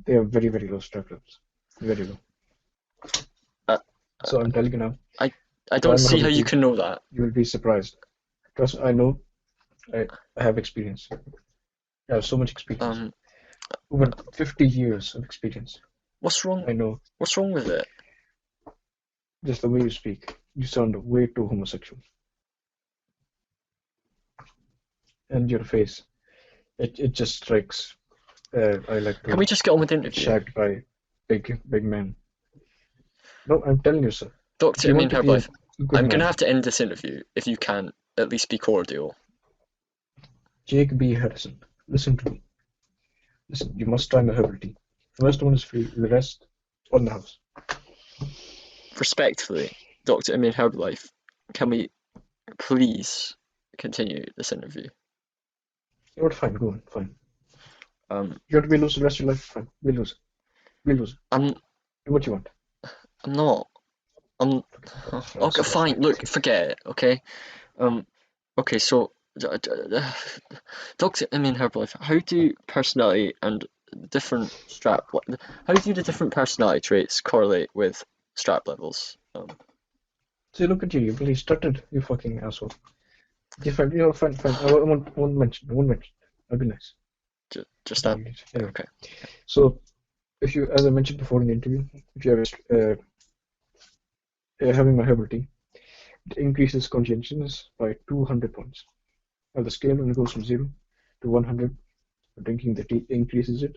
they have very, very low strap levels. Very low. Uh, So I'm telling you now, I I try don't my see how herbal you tea. can know that. You will be surprised. Trust me, I know. I have experience. I have so much experience. Um, Over 50 years of experience. what's wrong? I know. What's wrong with it? Just the way you speak, you sound way too homosexual. And your face, it just strikes. I like Can to we just get on with the get interview? shagged by big men. No, I'm telling you, sir. If Dr. you Imien want to be a Herbalife, good I'm gonna man, have to end this interview if you can at least be cordial. Jake B. Harrison, listen to me. Listen, you must try my herbal tea. First one is free, the rest on the house. Respectfully, Dr. Imien Herbalife, can we please continue this interview? You know what? Fine, go on, fine. Um, You want to be loose the rest of your life? Fine, be loose. Be loose. I'm Do what you want. I'm not. I'm okay. Fine. Look, forget it. Okay. Um. Okay. So, Dr. Imien Herbalife, how do personality and different strap? How do the different personality traits correlate with strap levels? See, look at you. You really stuttered, you fucking asshole. Okay, fine. Fine. I won't mention. I won't mention. I'll be nice. Just that. Anyway, Okay. so if you, as I mentioned before in the interview, if you are having my herbal tea, it increases conscientiousness by 200 points. Now the scale when it goes from 0 to 100, drinking the tea increases it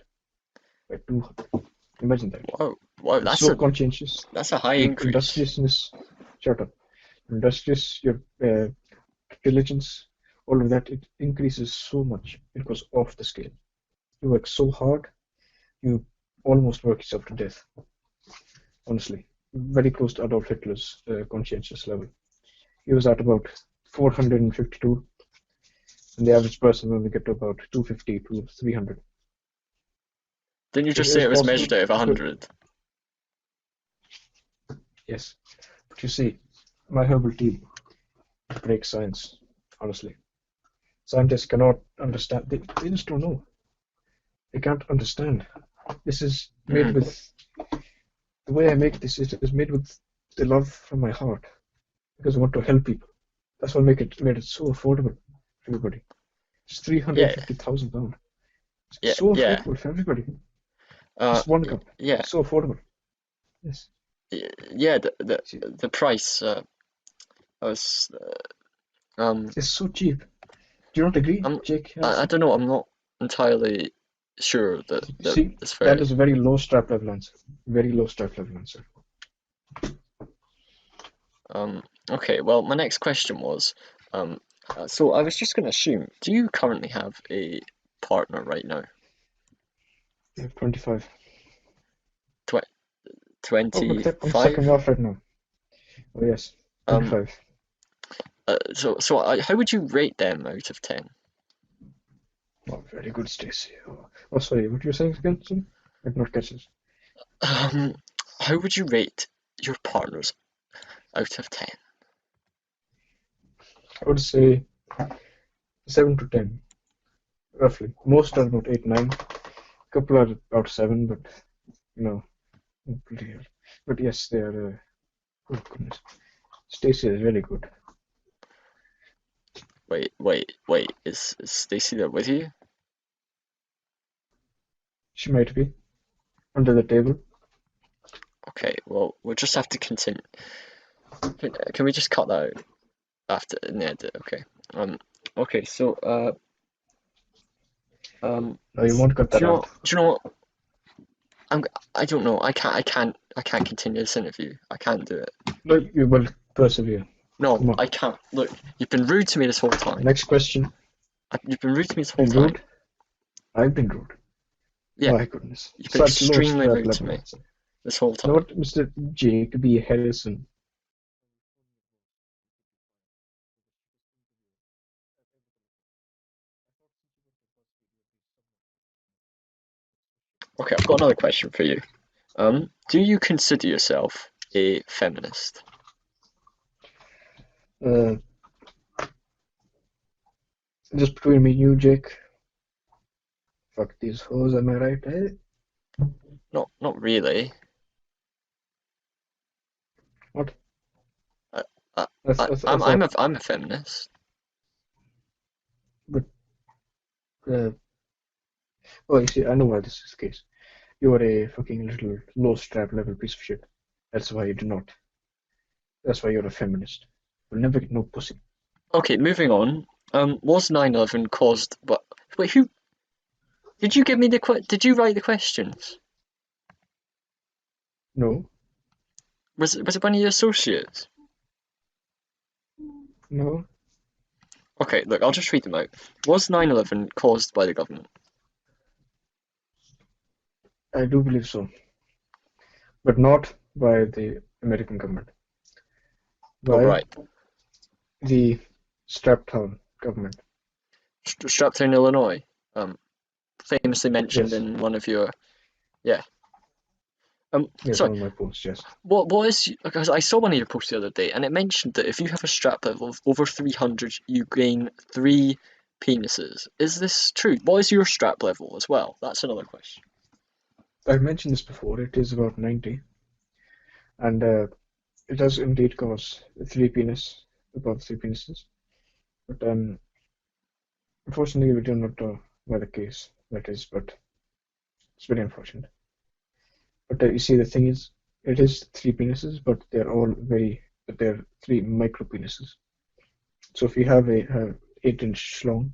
by 200. Imagine that. Wow. Wow. You're so conscientious. That's a high Your increase. industriousness, shut up. Industrious, your diligence, all of that, it increases so much. It goes off the scale. You work so hard, you almost work yourself to death. Honestly, very close to Adolf Hitler's conscientious level. He was at about 452, and the average person only get to about 250 to 300. Didn't you It just say is it was possible. measured out of 100? Yes, but you see, my herbal tea breaks science. Honestly, scientists cannot understand. They just don't know. They can't understand. This is made Mm. with the way I make this. It is made with the love from my heart because I want to help people. That's why I made it so affordable for everybody. It's Yeah. £350,000. Yeah. So Yeah. affordable for everybody. Uh. Just one cup. Yeah. So affordable. Yes. Yeah. See, The price. I was. it's so cheap. Do you not agree, I'm. Jake I Harrison? don't know. I'm not entirely sure that See, it's that very. is a very low strap level answer. Very low strap level answer. Okay. Well, my next question was. So I was just going to assume. Do you currently have a partner right now? You have 25. Tw Oh, look at that. I'm 25? sucking off right now. Oh, yes. Um, 25. how would you rate them out of 10? Oh, very good, Stacy. Oh, sorry. What you were saying again? Sorry? I did not catch this. Um, how would you rate your partners out of 10? I would say 7 to 10, roughly. Most are about 8, 9. A couple are about 7, but, you know, not pretty good. But yes, they are. Oh, goodness. Stacy is really good. Wait. Is Stacy there with you? She might be under the table. Okay, well, we'll just have to continue. Can we just cut that out after in the edit? Okay. Okay, so, No, you won't cut do that you know, out. do you know what? I don't know. I can't continue this interview. I can't do it. No, you will persevere. No, Come on. I can't. Look, you've been rude to me this whole time. Next question. You've been rude to me this whole Been time. rude? I've been rude. Yeah, My goodness. you've been Such low extremely strap rude to level. me this whole time. Not Mr. Jake B. Harrison. Okay, I've got another question for you. Do you consider yourself a feminist? Uh, just between me and you, Jake. Fuck these hoes, am I right? Eh? Not really. What? I, I, I thought, I'm a feminist. but uh, oh, you see, I know why this is the case. You are a fucking little low strap level piece of shit. That's why you do not. That's why you're a feminist. You'll never get no pussy. Okay, moving on. Was 9/11 caused? But wait, who did you give me the Did you write the questions? No, Was it one of your associates? no, Okay, look, I'll just read them out. Was 9/11 caused by the government? I do believe so, but not by the American government. Oh, By right. the Straptown government. Straptown, Illinois. Famously mentioned Yes, in one of your, yeah. yes, Sorry. on my post, yes. What is, because I saw one of your posts the other day, and it mentioned that if you have a strap level of over 300, you gain 3 penises. Is this true? What is your strap level as well? That's another question. I've mentioned this before. It is about 90, and it does indeed cause above 3 penises. But unfortunately, we do not know why the case that is. But it's very unfortunate. But you see, the thing is, it is 3 penises, but they're 3 micro penises. So if you have a 8-inch schlong,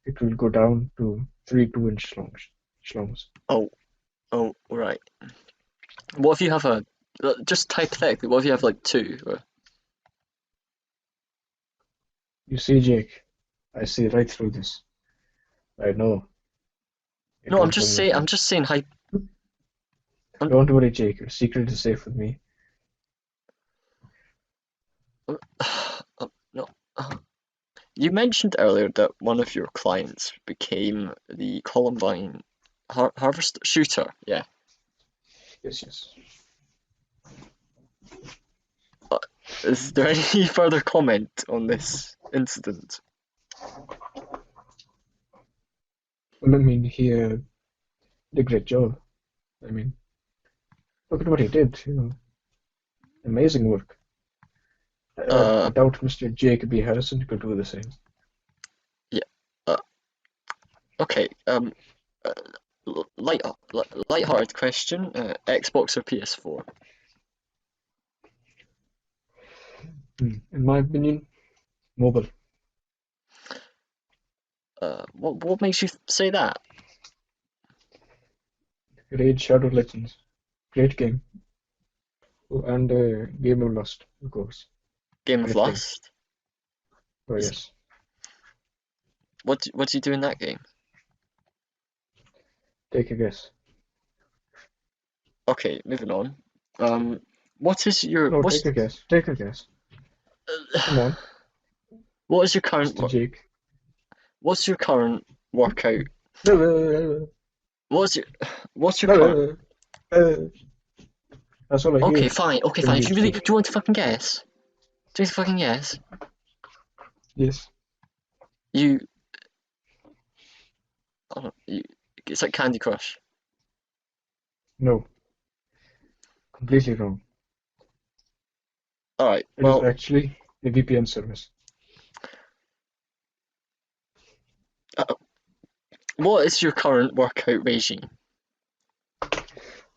it will go down to 3 2-inch schlongs. Oh, oh, right. What if you have just hypothetically, what if you have like 2? You see, Jake, I see right through this. I know it No, was done with I'm love. just saying, I'm, Don't worry, Jake. Your secret is safe with me. no. You mentioned earlier that one of your clients became the Columbine harvest shooter. Yeah. Yes, yes. Is there any further comment on this incident? Well, I mean, he did a great job. I mean, look at what he did. Amazing work. I Uh, doubt Mr. Jake B. Harrison could do the same. yeah. Uh, okay. Uh, light-hearted question. Xbox or PS4? In my opinion, mobile. What makes you say that? Raid Shadow Legends. Great game. Oh, and Game of Lust, of course. Game of Great game. Lust? Oh, Is yes. what do you do in that game? Take a guess. Okay, moving on. What is your No, take a guess. Take a guess. Come on, what is your current Mr. Jake. what's your current workout? No, What's your what's your no, current? no, no. That's all I Okay, hear fine. Okay, when fine. If you you really do, speak. you want to fucking guess? Do you want to fucking guess? Yes. You, I don't, you, it's like Candy Crush. No. Completely wrong. All right. It is Well, actually a VPN service. uh, what is your current workout regime?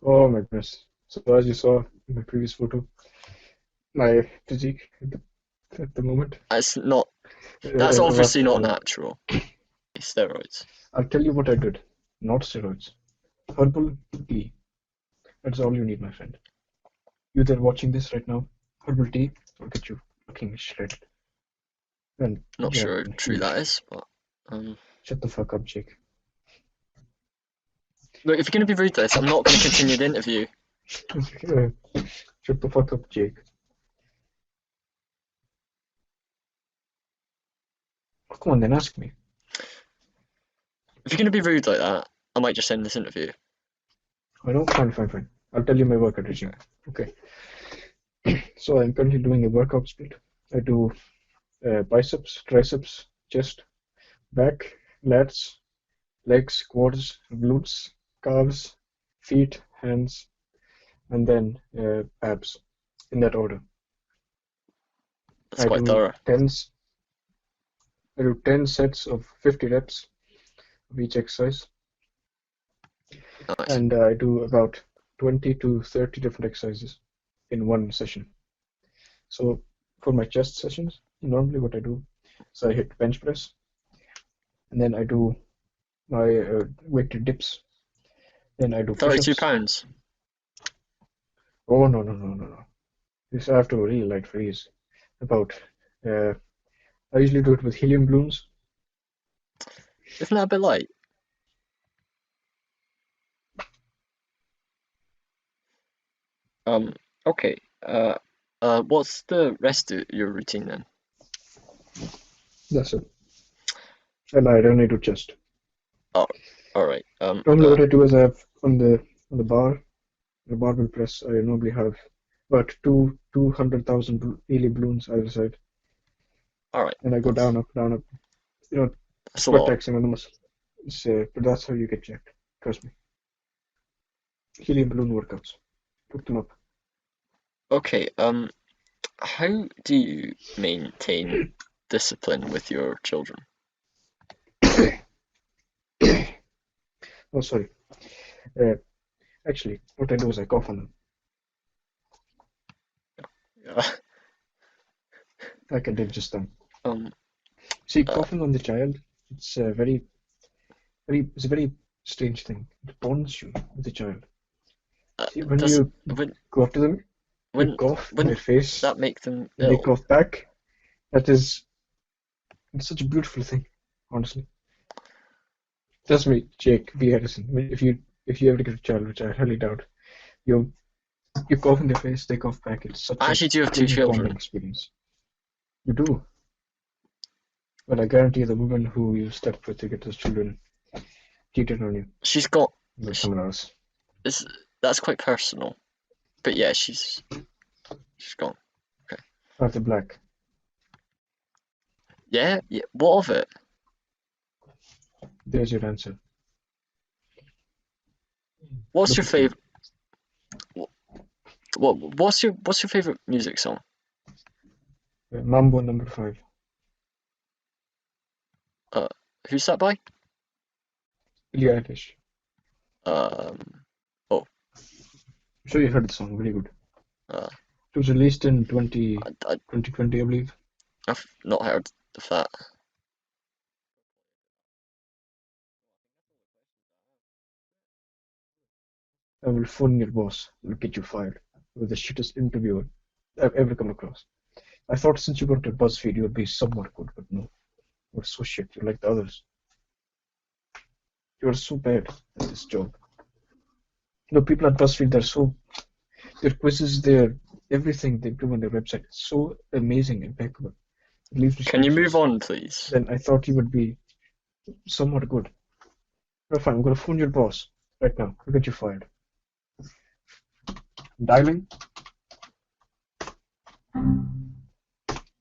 Oh my goodness. So as you saw in my previous photo, my physique at the moment. That's not. That's What? obviously not natural. Steroids. I'll tell you what I did. Not steroids. Herbal tea. That's all you need, my friend. You that are watching this right now, herbal tea will get you fucking shredded. And Not yeah, sure how true huge. that is, but Shut the fuck up, Jake. look, if you're gonna be rude to this, I'm not gonna continue the interview. Shut the fuck up, Jake. Oh, come on, then ask me. If you're gonna be rude like that, I might just end this interview. I know, fine. I'll tell you my workout regime. Okay. So I'm currently doing a workout split. I do biceps, triceps, chest, back, lats, legs, quads, glutes, calves, feet, hands, and then abs in that order. That's I quite do thorough. 10, I do 10 sets of 50 reps of each exercise, Nice. and I do about 20 to 30 different exercises in one session. So for my chest sessions, normally what I do is I hit bench press, and then I do my weighted dips, then I do 32 push-ups. pounds. Oh no. This I have to really light freeze. About I usually do it with helium balloons. Isn't that a bit light? Um, okay. What's the rest of your routine then? That's it. And I only do chest. Oh, all right. Normally what I do is I have on the bar, the barbell press, I normally have about 200,000 helium balloons either side. All right. And I go That's down up. You know, that's a sweat lot. taxing on the muscle. But that's how you get jacked. Trust me. Helium balloon workouts. Look them up. Okay. How do you maintain discipline with your children? Oh, sorry. Uh, Actually, what I do is I cough on them. Yeah. Like I did just then. Um. See, Uh, coughing on the child, it's it's a very strange thing. It bonds you with the child. See, when does you when go up to them, you when cough in their wouldn't face, that make them and they ill? cough back. That is, it's such a beautiful thing, honestly. Trust me, Jake B. Harrison. If you ever get a child, which I highly doubt, you you cough in their face, they cough back. It's such I a actually do have two big bonding children. experience. You do. But I guarantee the woman who you slept with to get those children cheated on you She's got with sh- someone else. this. That's quite personal. But yeah, she's gone. Okay. Arthur Black. Yeah. Yeah. What of it? There's your answer. What's Look your at you. favorite? What's your favorite music song? Mambo number 5. Uh, who's that by? Billie Eilish. Um. Oh. I'm sure you heard the song. Very good. Uh. It was released in 20, I 2020, I believe. I've not heard of that. I will phone your boss. Will get you fired. With the shittest interviewer I've ever come across. I thought since you got to BuzzFeed, you would be somewhat good, but no. You're so shit. You're like the others. You're so bad at this job. people at BuzzFeed, their quizzes, everything they do on their website is so amazing, impeccable. It leaves me Can you move speechless. on, please? Then I thought you would be somewhat good. But fine, I'm going to phone your boss right now. We'll get you fired. Dialing.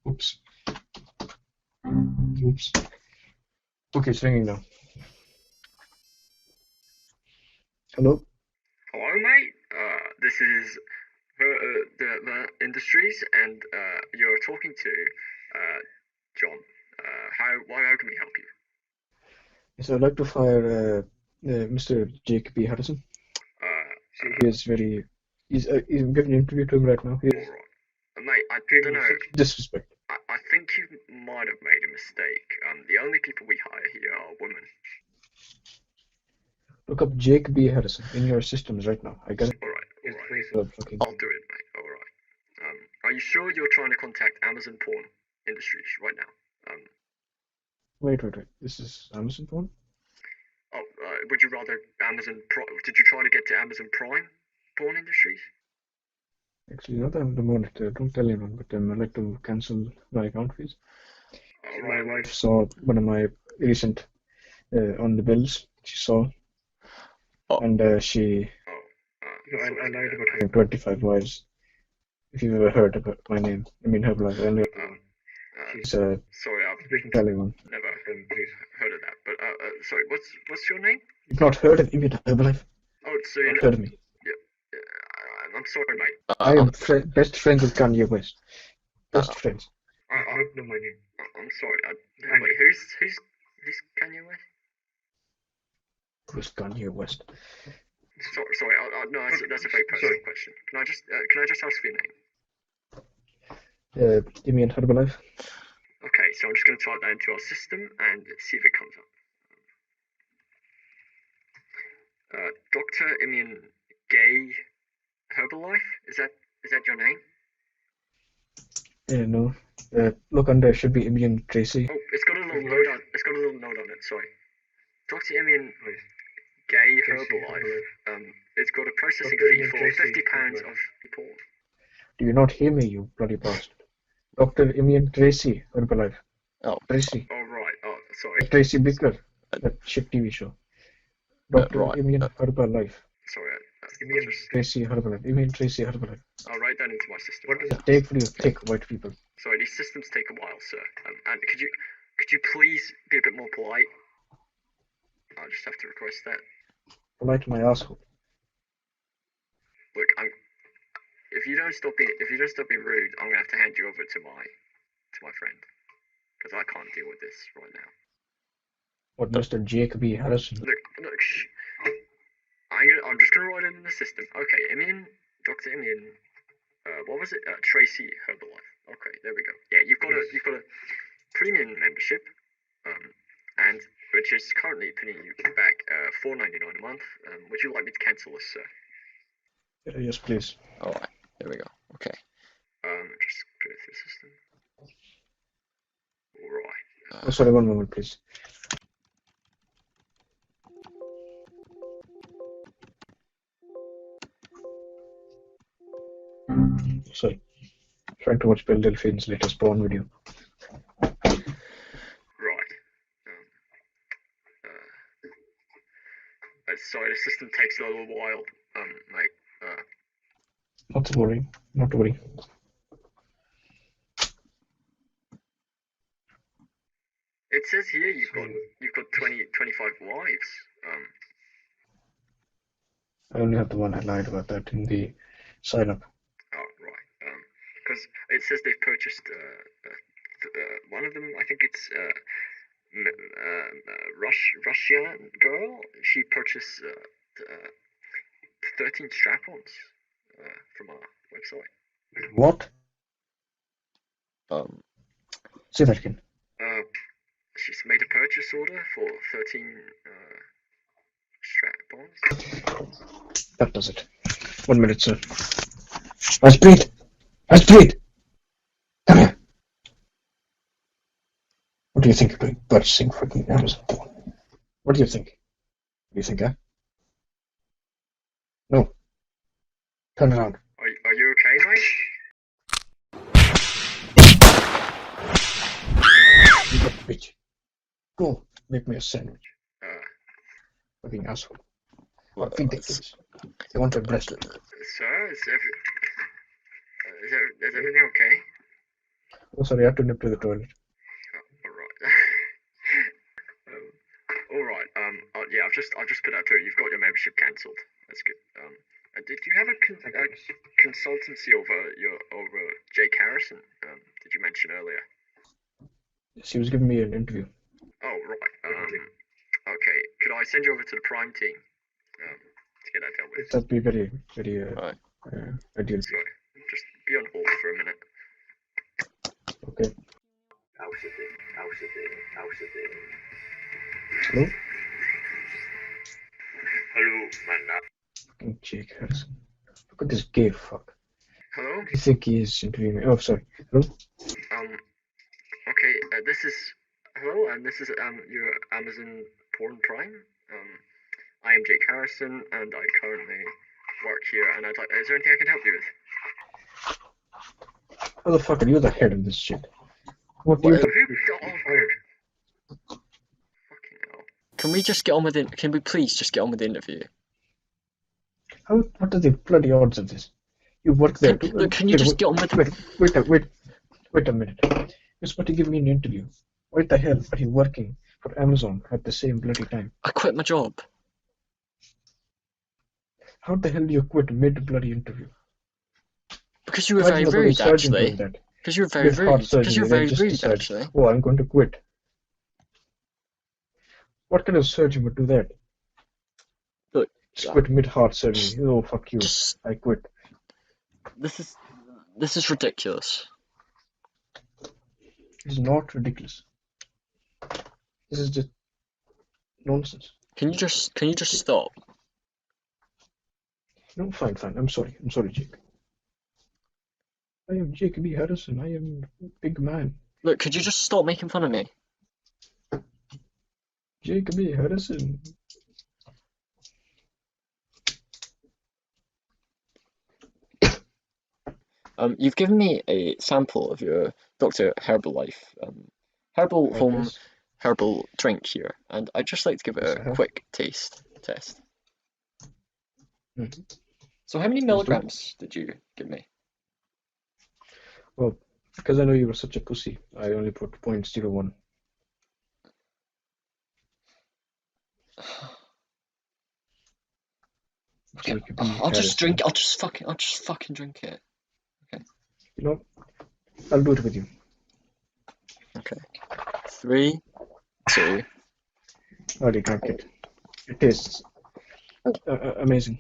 Oops. Oops. Okay, it's ringing now. Hello? Hello, mate. This is the Industries, and you're talking to John. How can we help you? Yes, I'd like to fire Mr. Jake B. Harrison. He is very. He's giving an interview to him right now. All right. Mate, I don't know. Disrespect. I think you might have made a mistake. The only people we hire here are women. Look up Jake B. Harrison in your systems right now. I got it. All right. Okay. I'll do it, mate. All right. Are you sure you're trying to contact Amazon Porn Industries right now? Wait. This is Amazon phone? Oh, would you rather Amazon Prime? Did you try to get to Amazon Prime Porn Industries? Actually, not at the moment. Don't tell anyone, but I'd like to cancel my account fees. My wife saw one of my recent on the bills. She saw, and she. I lied about having 25 wives. If you've ever heard about my name, Herbalife. Sorry, I've telling one. never heard of that. But sorry, what's your name? You've not heard of Herbalife? Oh, so you're not heard of me? I'm sorry, mate. I am best friends with Kanye West. Best friends. I don't know my name. I'm sorry. Wait, who's Kanye West? Who's Kanye West? Sorry. No, that's a very personal question. Can I just ask for your name? Imien Herbalife. Okay, so I'm just going to type that into our system and see if it comes up. Dr. Imien Gay Herbalife? Is that your name? No. Look under should be Imien Tracy. Oh, it's got a little note on. It's got a little note on it. Sorry, Dr. Imien Gay Herbalife. It's got a processing fee for £50 of porn. Do you not hear me, you bloody bastard? Dr. Imien Tracy Herbalife. Oh, Tracy. Oh right. Oh, sorry. Tracy Bickler. That shit TV show. Dr. Imien Herbalife. Sorry. Tracy Herbalife. Imien Tracy Herbalife. I'll write that into my system. What does it take for you thick white people? Sorry, these systems take a while, sir. And could you please be a bit more polite? I'll just have to request that. Polite my asshole. Look, if you don't stop being rude, I'm gonna have to hand you over to my friend, because I can't deal with this right now. What, Mr. Jake B. Harrison? Look, shh. I'm just gonna write it in the system. Okay, Dr. Imien. What was it? Tracy Herbalife. Okay, there we go. Yeah, you've got a premium membership, and which is currently putting you back $4.99 a month. Would you like me to cancel this, sir? Yes, please. All right, there we go. Okay. Just put it through the system. All right. Sorry, one moment, please. Sorry. Trying to watch Bill Delphine's latest porn video. Right. Sorry, the system takes a little while. Not to worry. Not to worry. It says here you've got 25 wives. I only have the one. I lied about that in the sign up. Oh, right. Because it says they've purchased one of them. I think it's Russian girl. She purchased 13 strap-ons from our website. What? Say that again. She's made a purchase order for 13 strap-ons. That does it. 1 minute, sir. Aspreet! Aspreet! Come here. What do you think you're doing purchasing freaking Amazon porn? What do you think? What do you think, huh? No. Turn around. Are you okay, mate? You bitch. Go make me a sandwich. Fucking asshole. Or feed the kids. They want their breast milk. Sir, is everything okay? Oh, sorry, I have to nip to the toilet. Alright, yeah, I've just put that through. You've got your membership cancelled. That's good. Did you have a consultancy over Jake Harrison? Did you mention earlier? She was giving me an interview. Oh, right. Okay. Could I send you over to the Prime team to get that dealt with? That'd be very, very Right. ideal. Sorry. Just be on hold for a minute. Okay. Hello? Hello, man. Fucking Jake Harrison. Look at this gay fuck. Hello? What do you think he is interviewing me? Oh, sorry. Hello? Okay, this is... Hello, and this is your Amazon Porn Prime. I am Jake Harrison, and I currently work here, and is there anything I can help you with? Motherfucker, you're the head of this shit. What do you Fucking hell. Can we just get on with it? Can we please just get on with the interview? What are the bloody odds of this? You work there too. Look, can you just get on with it? Wait a minute. You're supposed to give me an interview. Why the hell are you working for Amazon at the same bloody time? I quit my job. How the hell do you quit mid bloody interview? Because you were very rude, actually. Because you were very rude, actually. Oh, I'm going to quit. What kind of surgeon would do that? Look, just quit mid-heart surgery. Oh, fuck you. I quit. This is ridiculous. It's not ridiculous. This is just nonsense. Can you just stop? No, fine. I'm sorry, Jake. I am Jake B. Harrison. I am a big man. Look, could you just stop making fun of me? Jake B. Harrison. You've given me a sample of your Dr. Herbalife herbal home herbal drink here, and I'd just like to give it a quick taste test. So how many milligrams did you give me? Well, because I know you were such a pussy, I only put 0.01. Okay, I'll just drink. I'll just fucking drink it. Okay. You know, I'll do it with you. Okay. 3, 2. Already drank it. It tastes amazing.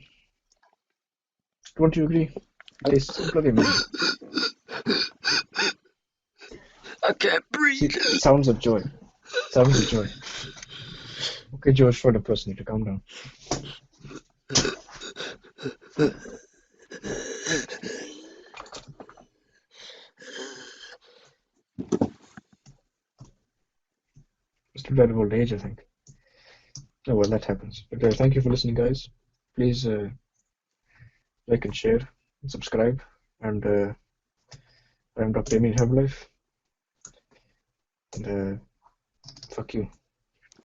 Don't you agree? It tastes bloody amazing. I can't breathe. See, sounds of joy. Okay, George, for the person, you to calm down. Still dead of old age, I think. Oh well, that happens. But thank you for listening, guys. Please like and share and subscribe. And I'm Dr. Imien Herbalife. And fuck you.